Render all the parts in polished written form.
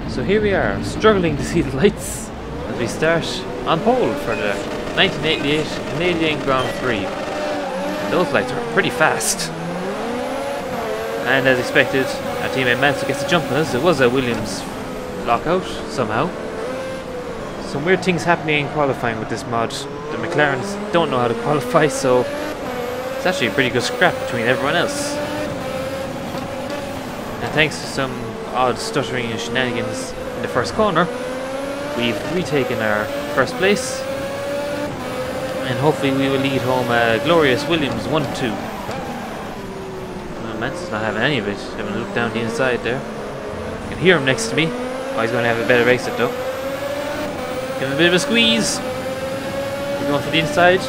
So here we are, struggling to see the lights as we start on pole for the 1988 Canadian Grand Prix. And those lights are pretty fast. And as expected, our teammate Mansell gets a jump on us. It was a Williams lockout somehow. Some weird things happening in qualifying with this mod. The McLarens don't know how to qualify, so it's actually a pretty good scrap between everyone else. And thanks to some odd stuttering and shenanigans in the first corner, we've retaken our first place. And hopefully we will lead home a glorious Williams 1-2. Mansell's not having any of it. Having a look down the inside there. I can hear him next to me. Oh, he's going to have a better exit though. Give him a bit of a squeeze. We're going for the inside.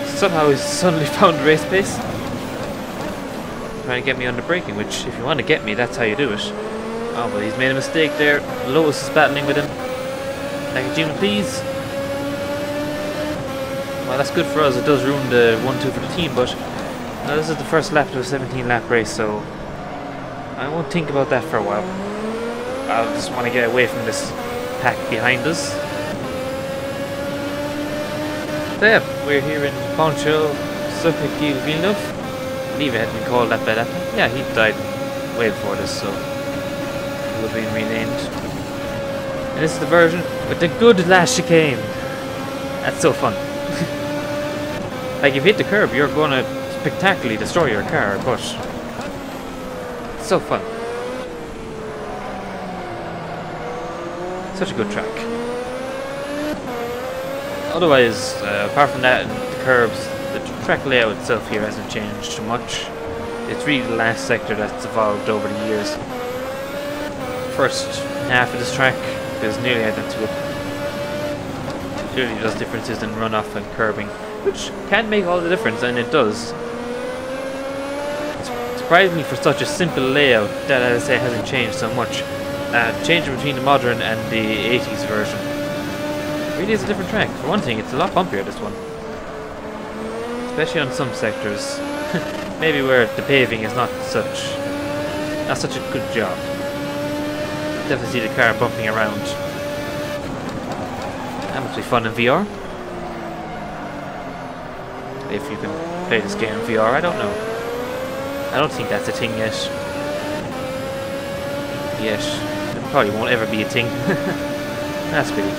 Somehow he's suddenly found race pace. Trying to get me under braking, which if you want to get me, that's how you do it. Oh, but he's made a mistake there. Lotus is battling with him. Thank you, Jim, please. Well, that's good for us. It does ruin the 1-2 for the team, but this is the first lap of a 17-lap race, so I won't think about that for a while. I just want to get away from this pack behind us. So yeah, we're here in Poncho, Circuit Gilles Villeneuve. I believe it had been called that by that time. Yeah, he died way before this, so it would have been renamed. And this is the version with the good last chicane. That's so fun. Like, if you hit the curb, you're going to spectacularly destroy your car, but it's so fun. Such a good track. Otherwise, apart from that and the curbs, the track layout itself here hasn't changed too much. It's really the last sector that's evolved over the years. First half of this track is nearly identical. Clearly there's differences in runoff and curbing, which can make all the difference, and it does. Surprisingly, for such a simple layout, that, as I say, hasn't changed so much. Changing between the modern and the 80s version. It really is a different track. For one thing, it's a lot bumpier, this one. Especially on some sectors. Maybe where the paving is not such a good job. Definitely see the car bumping around. That must be fun in VR. If you can play this game in VR, I don't know. I don't think that's a thing yet. It probably won't ever be a thing. That's pretty.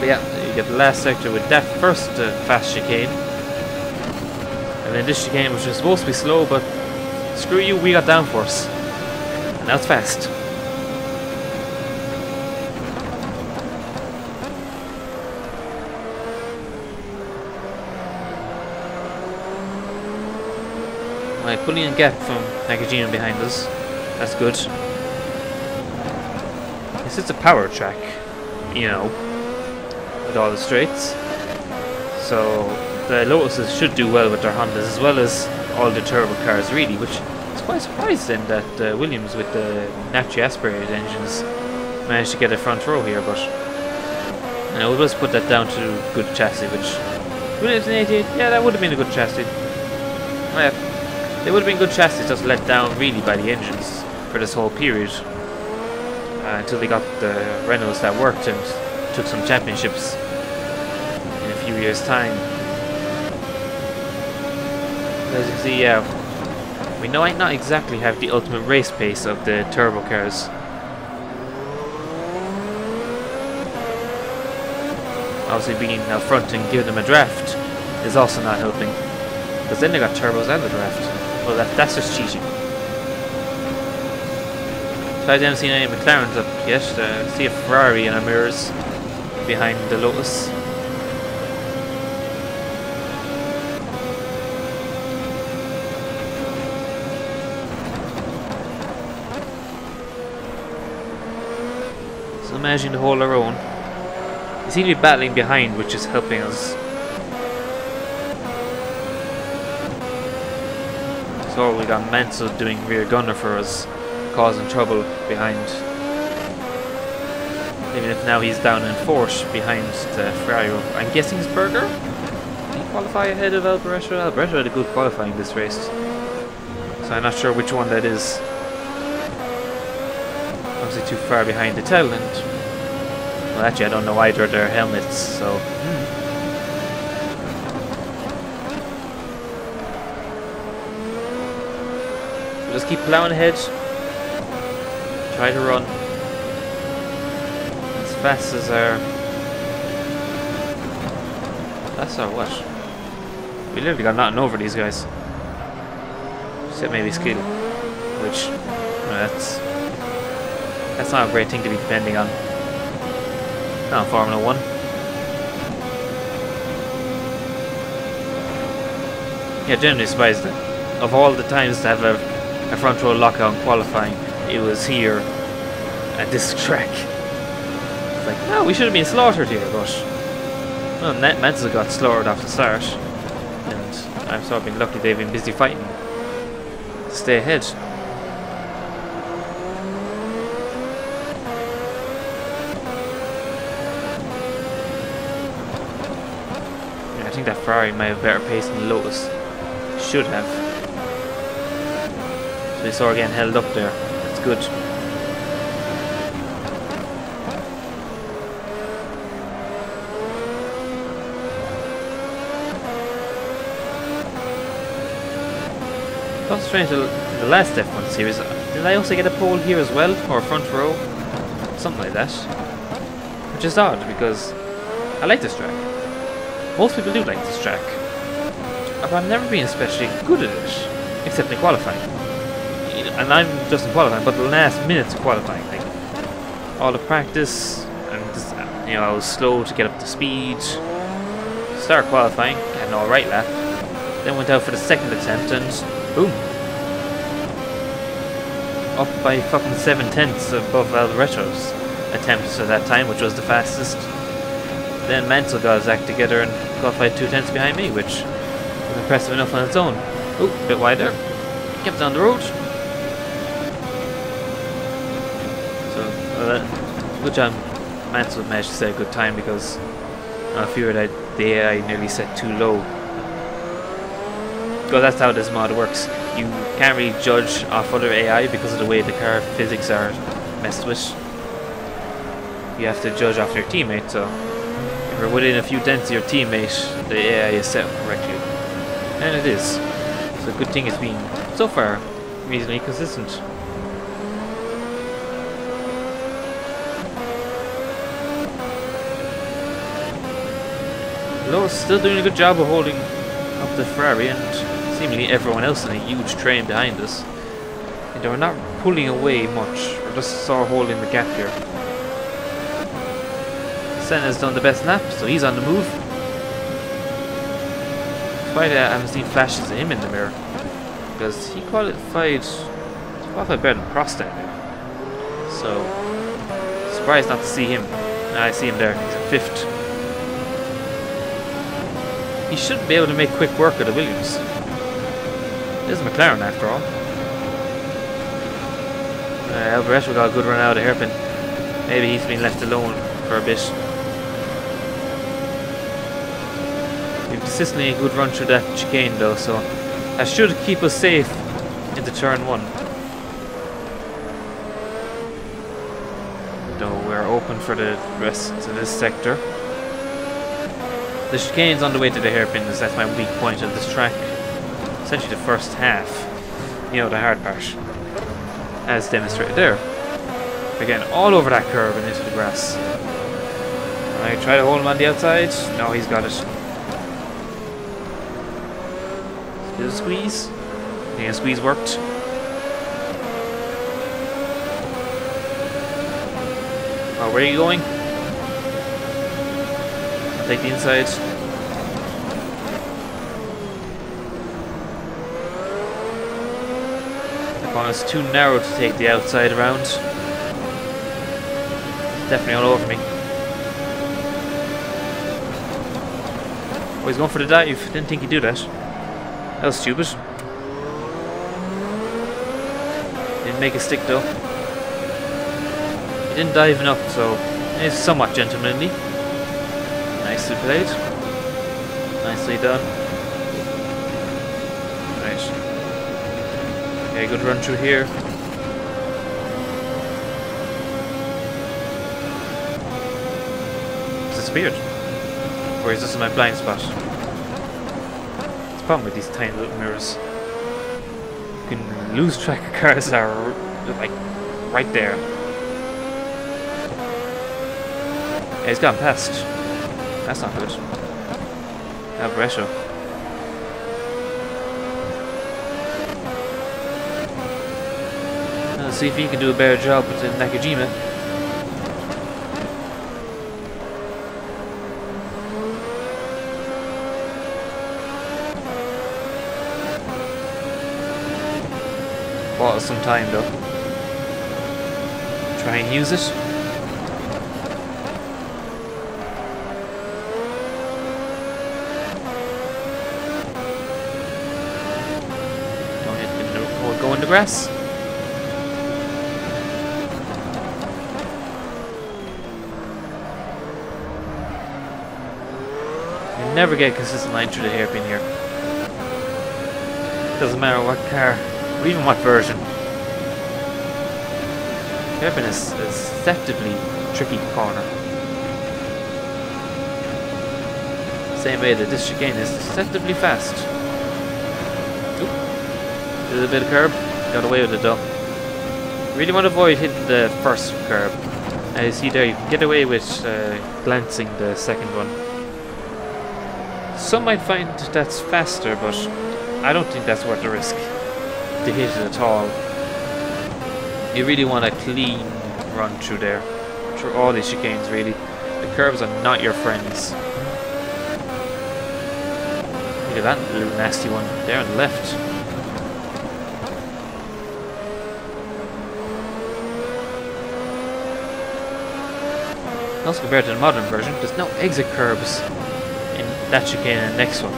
But yeah, you get the last sector with that first fast chicane. And then this chicane, which was supposed to be slow, but screw you, we got downforce. And now it's fast. Right, pulling a gap from Nakajima behind us. That's good. This is a power track, you know, with all the straights. So the Lotuses should do well with their Hondas as well as all the turbo cars, really, which is quite surprising that Williams with the naturally aspirated engines managed to get a front row here, but you know, we'll just put that down to good chassis, which Williams in 88, yeah, that would have been a good chassis. Oh, yeah. They would have been good chassis, just let down really by the engines for this whole period until they got the Renaults that worked and took some championships in a few years' time. As you can see, yeah, we might not exactly have the ultimate race pace of the turbo cars. Obviously, being out front and giving them a draft is also not helping, because then they got turbos and the draft. Well, that's just cheating. So I haven't seen any McLarens up yet. See a Ferrari in our mirrors behind the Lotus. So managing to hold our own. We seem to be battling behind, which is helping us. So we got Mansell doing rear gunner for us, causing trouble behind. Even if now he's down in fourth behind the Ferrari. I'm guessing it's Berger? qualify ahead of Alboreto? Alboreto had a good qualifying this race, so I'm not sure which one that is. Obviously too far behind to tell, and well, actually I don't know either of their helmets, so we'll just keep plowing ahead. Try to run as fast as our... That's our what? We literally got nothing over these guys. Except maybe skill, which that's not a great thing to be depending on. Not on Formula 1. Yeah, generally surprised that of all the times to have a front row lockout in qualifying, it was here at this track. It's like, no, we should have been slaughtered here, but well, Mansell got slaughtered off the start, and I'm sort of been lucky they've been busy fighting to stay ahead. Yeah, I think that Ferrari might have better pace than Lotus. Should have. So we saw her getting held up there. That's good. Concentrating on the last F1 series, did I also get a pole here as well, or a front row? Something like that. Which is odd, because I like this track. Most people do like this track. But I've never been especially good at it, except in qualifying. And I'm just in qualifying, but the last minutes of qualifying, like all the practice, and just, you know, I was slow to get up to speed. Start qualifying, had an alright lap. Then went out for the second attempt and boom. Up by fucking 7/10 above Alboreto's attempts at that time, which was the fastest. Then Mansell got his act together and qualified 2/10 behind me, which was impressive enough on its own. Oh, a bit wider. Kept on the road. So, good job. Mansell managed to set a good time, because I feared that the AI nearly set too low. Because that's how this mod works. You can't really judge off other AI because of the way the car physics are messed with. You have to judge off your teammate, so if you're within a few tenths of your teammate, the AI is set correctly. And it is. So a good thing it's been, so far, reasonably consistent. Lowe's still doing a good job of holding up the Ferrari and seemingly everyone else in a huge train behind us. And they were not pulling away much, we're just sort of holding the gap here. Senna's done the best lap, so he's on the move. Quite I haven't seen flashes of him in the mirror, because he qualified better than Prost now. So, surprised not to see him. I see him there, he's at 5th. He should be able to make quick work of the Williams. It is McLaren after all. Alboreto got a good run out of the hairpin. Maybe he's been left alone for a bit. We've consistently a good run through that chicane though, so that should keep us safe into turn 1. Though we're open for the rest of this sector. The chicane's on the way to the hairpins, that's my weak point of this track. Essentially the first half, you know, the hard part, as demonstrated there. Again, all over that curve and into the grass. I try to hold him on the outside. No, he's got it. Bit of squeeze. Yeah, squeeze worked. Oh, where are you going? I'll take the inside. It's too narrow to take the outside around. Definitely all over me. Oh, he's going for the dive. Didn't think he'd do that. That was stupid. Didn't make a stick though. He didn't dive enough, so it's somewhat gentlemanly. Nicely played. Nicely done. Right. Okay, good run through here. Disappeared. Or is this my blind spot? It's the problem with these tiny little mirrors. You can lose track of cars that are like right there. Yeah, he's gone past. That's not good. Alvaretto. Let's see if he can do a better job with the Nakajima. Bought us some time though. Try and use it. Don't hit the or go in the grass. You never get a consistent line through the hairpin here. Doesn't matter what car. Or even what version. Hairpin is a deceptively tricky corner. Same way that this chicane is deceptively fast. Oop. Did a bit of curb. Got away with it though. Really want to avoid hitting the first curb. As you see there, you can get away with glancing the second one. Some might find that's faster, but I don't think that's worth the risk to hit it at all. You really want a clean run through there, through all these chicanes really. The curves are not your friends. Look at that little nasty one there on the left. Also compared to the modern version, there's no exit curbs in that chicane and the next one.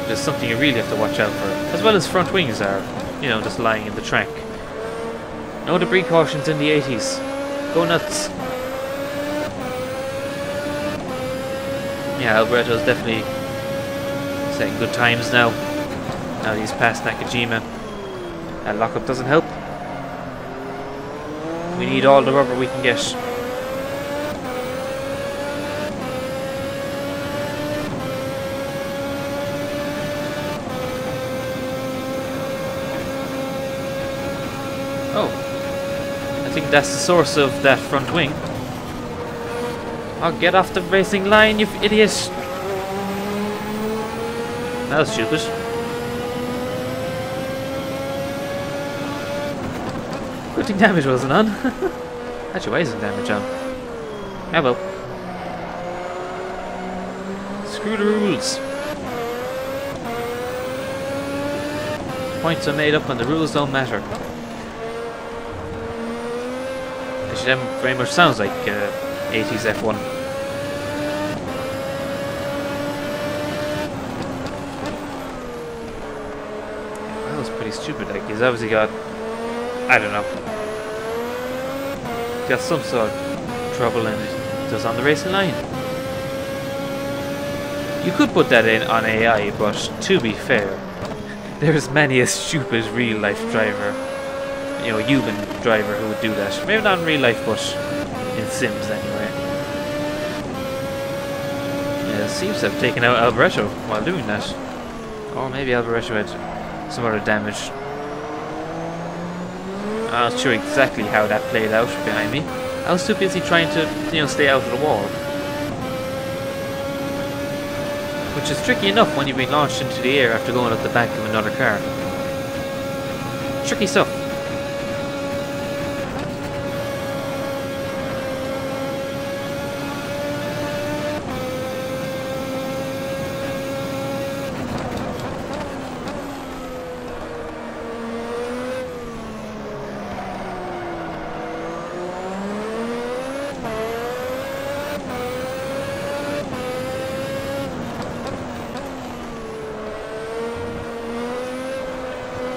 There's something you really have to watch out for, as well as front wings are, you know, just lying in the track. No debris cautions in the 80s. Go nuts. Yeah, Alberto's definitely setting good times now. Now that he's past Nakajima. That lockup doesn't help. We need all the rubber we can get. Oh, I think that's the source of that front wing. Oh, get off the racing line, you idiot! That was stupid. Good thing damage wasn't on. Actually, why isn't damage on? Ah well. Screw the rules. Points are made up and the rules don't matter. That very much sounds like 80s F1. That was pretty stupid. Like he's obviously got, I don't know, got some sort of trouble and it just on the racing line. You could put that in on AI, but to be fair, there's many a stupid real life driver. You know, a human driver who would do that. Maybe not in real life, but in Sims anyway. Yeah, it seems to have taken out Alvaretto while doing that. Or maybe Alvaretto had some other damage. I'm not sure exactly how that played out behind me. I was too busy trying to, you know, stay out of the wall. Which is tricky enough when you've been launched into the air after going up the back of another car. Tricky stuff.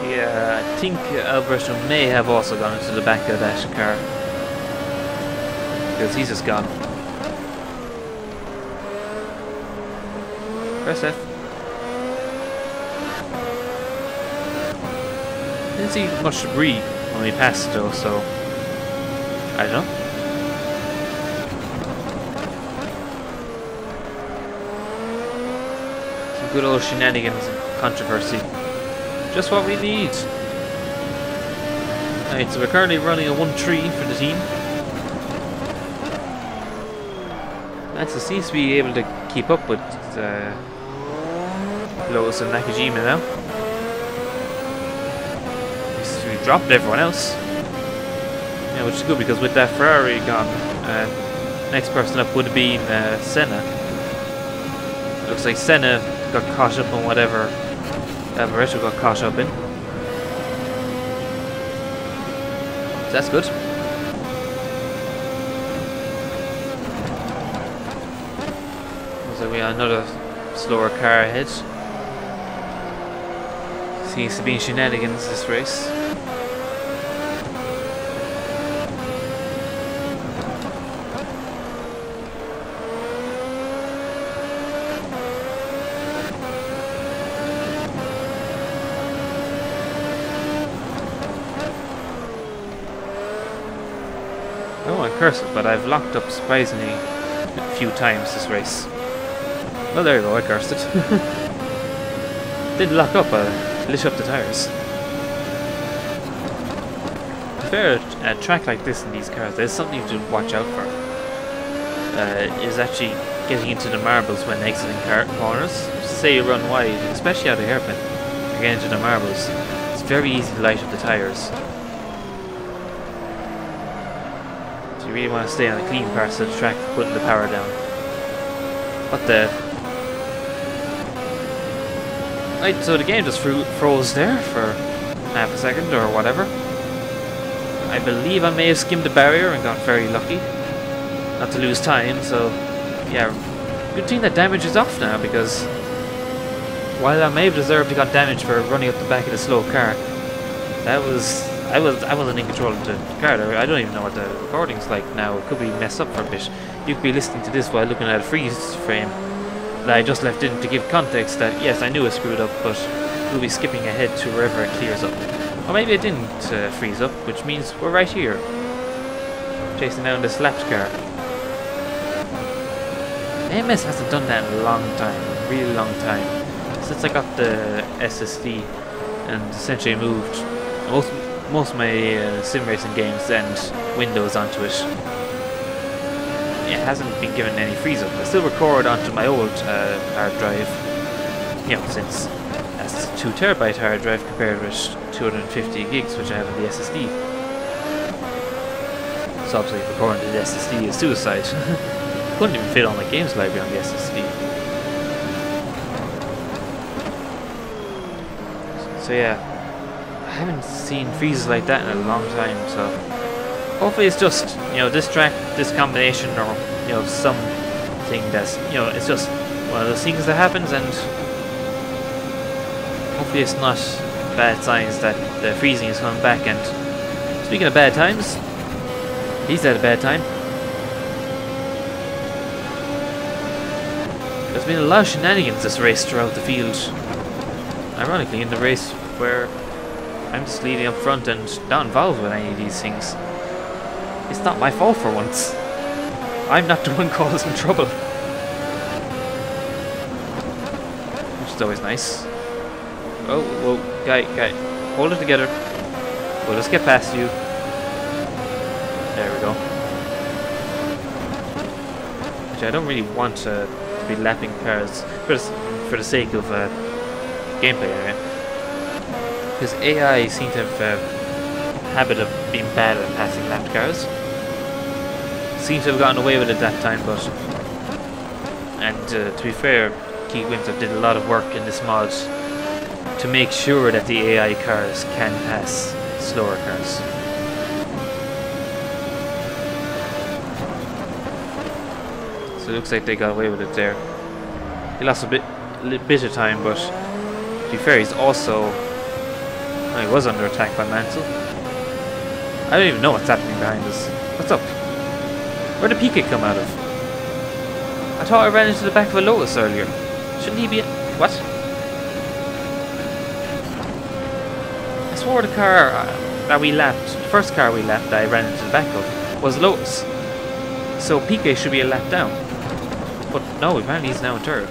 Yeah, I think Alberto may have also gone into the back of that car. Because he's just gone. Press F. Didn't see much debris when we passed though, so I don't know. Some good old shenanigans and controversy. Just what we need. Alright, so we're currently running a 1-3 for the team. Mansell seems to be able to keep up with Lotus and Nakajima now. We dropped everyone else. Yeah, which is good because with that Ferrari gone, next person up would have been Senna. It looks like Senna got caught up on whatever Barretto got caught up in. So that's good. Looks like we have another slower car ahead. Seems to be shenanigans this race. I don't want to curse it, but I've locked up surprisingly a few times this race. Well, there you go, I cursed it. Didn't lock up, lit up the tyres. To be fair, a track like this in these cars, there's something to watch out for. Is actually getting into the marbles when exiting corners. Say you run wide, especially out of hairpin, you get into the marbles. It's very easy to light up the tyres. You really want to stay on the clean parts of the track for putting the power down. What the... Right, so the game just froze there for half a second or whatever. I believe I may have skimmed the barrier and got very lucky not to lose time, so yeah, good thing that damage is off now, because while I may have deserved to got damage for running up the back of the slow car, that was... I wasn't in control of the car. I don't even know what the recording's like now. It could be messed up for a bit. You could be listening to this while looking at a freeze frame that I just left in to give context that yes, I knew it screwed up, but we'll be skipping ahead to wherever it clears up. Or maybe it didn't freeze up, which means we're right here, chasing down this lapped car. AMS hasn't done that in a long time, a really long time, since I got the SSD and essentially moved most of my sim racing games and Windows onto it. It hasn't been given any freeze up. I still record onto my old hard drive, you know, since that's a 2 terabyte hard drive compared with 250 gigs which I have on the SSD. So obviously recording to the SSD is suicide. Couldn't even fit all my games library on the SSD. So yeah, I haven't seen freezes like that in a long time, so hopefully it's just, you know, this track, this combination, or, you know, something that's, you know, it's just one of those things that happens, and hopefully it's not bad signs that the freezing is coming back. And speaking of bad times, he's had a bad time. There's been a lot of shenanigans this race throughout the field. Ironically, in the race where I'm just leading up front and not involved with any of these things. It's not my fault for once. I'm not the one causing trouble. Which is always nice. Oh, whoa, guy, hold it together. We'll just get past you. There we go. Actually, I don't really want to be lapping cars for the sake of gameplay anyway. Because AI seem to have a habit of being bad at passing lapped cars. Seem to have gotten away with it that time, but... And to be fair, Keith Winthrop did a lot of work in this mod to make sure that the AI cars can pass slower cars. So it looks like they got away with it there. He lost a bit of time, but to be fair, he's also... He was under attack by Mansell. I don't even know what's happening behind us. What's up? Where did Piquet come out of? I thought I ran into the back of a Lotus earlier. Shouldn't he be... What? I swore the car that we lapped, the first car we lapped that I ran into the back of, was Lotus. So Piquet should be a lap down. But no, apparently he's now in third.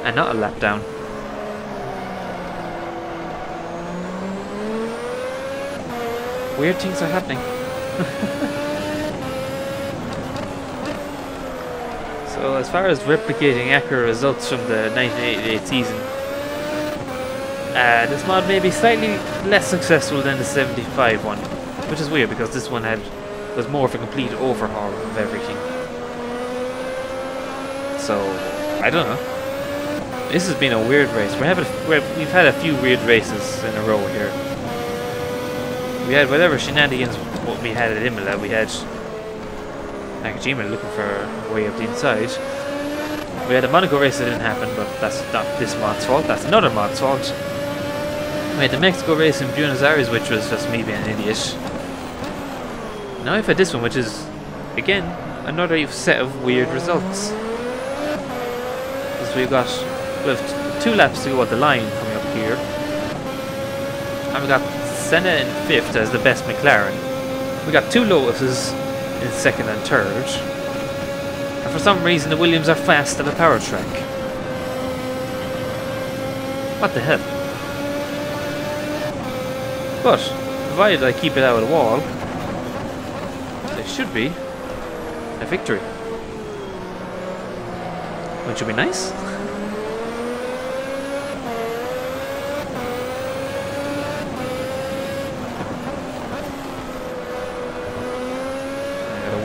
And not a lap down. Weird things are happening. So as far as replicating accurate results from the 1988 season, this mod may be slightly less successful than the 75 one, which is weird because this one was more of a complete overhaul of everything. So I don't know. This has been a weird race. We've had a few weird races in a row here. We had whatever shenanigans what we had at Imola. We had Nakajima looking for a way up the inside. We had a Monaco race that didn't happen, but that's not this mod's fault. That's another mod's fault. We had the Mexico race in Buenos Aires, which was just me being an idiot. Now I've had this one, which is, again, another set of weird results. Because we have 2 laps to go at the line coming up here. And we got Senna in 5th as the best McLaren. We got 2 Lotuses in 2nd and 3rd. And for some reason the Williams are fast at a power track. What the hell? But, provided I keep it out of the wall, there should be a victory. Which would be nice.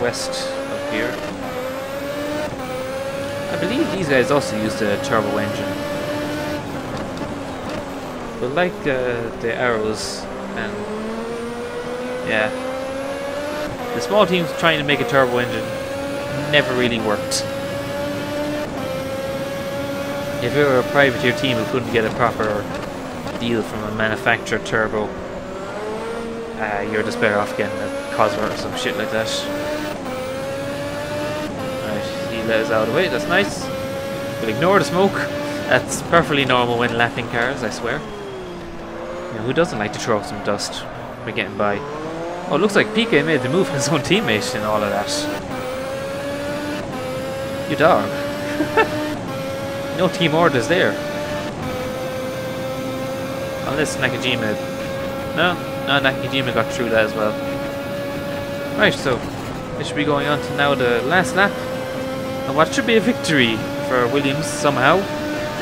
West up here. I believe these guys also use the turbo engine. But like the Arrows and yeah, the small teams trying to make a turbo engine never really worked. If you were a privateer team who couldn't get a proper deal from a manufacturer turbo, you're just better off getting a Cosworth or some shit like that. Let us out of the way, that's nice. We'll ignore the smoke. That's perfectly normal when lapping cars, I swear. You know, who doesn't like to throw up some dust by getting by? Oh, it looks like Piquet made the move on his own teammate and all of that. You dog. No team orders there. Unless Nakajima... No, Nakajima got through that as well. Right, so we should be going on to now the last lap. And what should be a victory for Williams somehow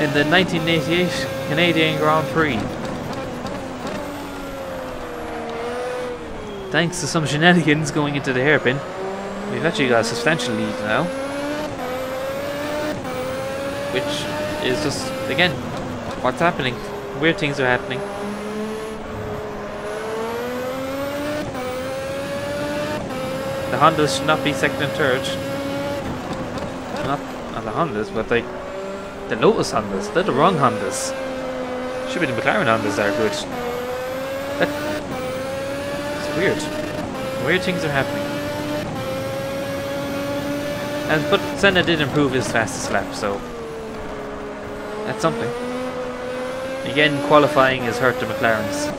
in the 1988 Canadian Grand Prix. Thanks to some shenanigans going into the hairpin, we've actually got a substantial lead now. Which is just, again, what's happening. Weird things are happening. The Hondas should not be 2nd and 3rd. Not the Hondas, but like the Lotus Hondas. They're the wrong Hondas. Should be the McLaren Hondas that are good. It's weird. Weird things are happening. But Senna did improve his fastest lap, so that's something. Again, qualifying has hurt the McLarens.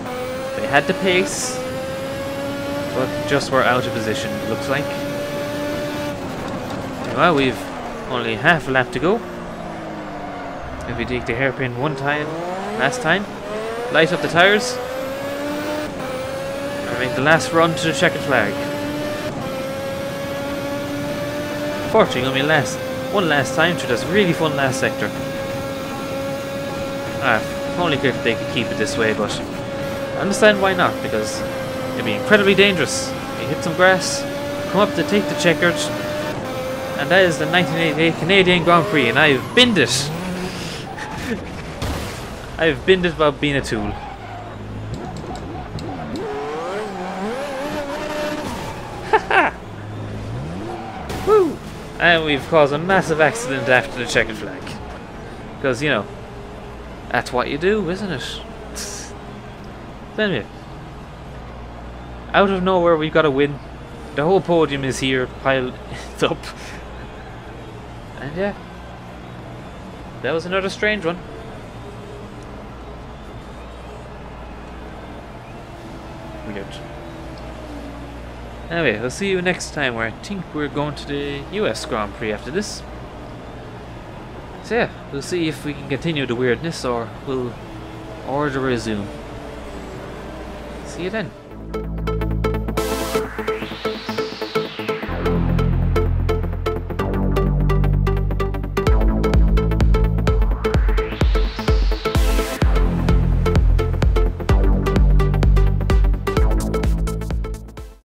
They had the pace, but just were out of position, it looks like. Well, we've only half a lap to go. If we take the hairpin one time, last time, light up the tyres, and make the last run to the checkered flag. Unfortunately, only one last time through this really fun last sector. If only if they could keep it this way, but I understand why not, because it'd be incredibly dangerous. You hit some grass, come up to take the checkered, and that is the 1988 Canadian Grand Prix, and I've binned it. I've binned it about being a tool. Haha! Woo! And we've caused a massive accident after the checkered flag. Because, you know, that's what you do, isn't it? But anyway, out of nowhere we've got a win. The whole podium is here, piled up. And yeah, that was another strange one. Weird. Anyway, I'll see you next time, where I think we're going to the US Grand Prix after this. So yeah, we'll see if we can continue the weirdness or we'll order resume. See you then.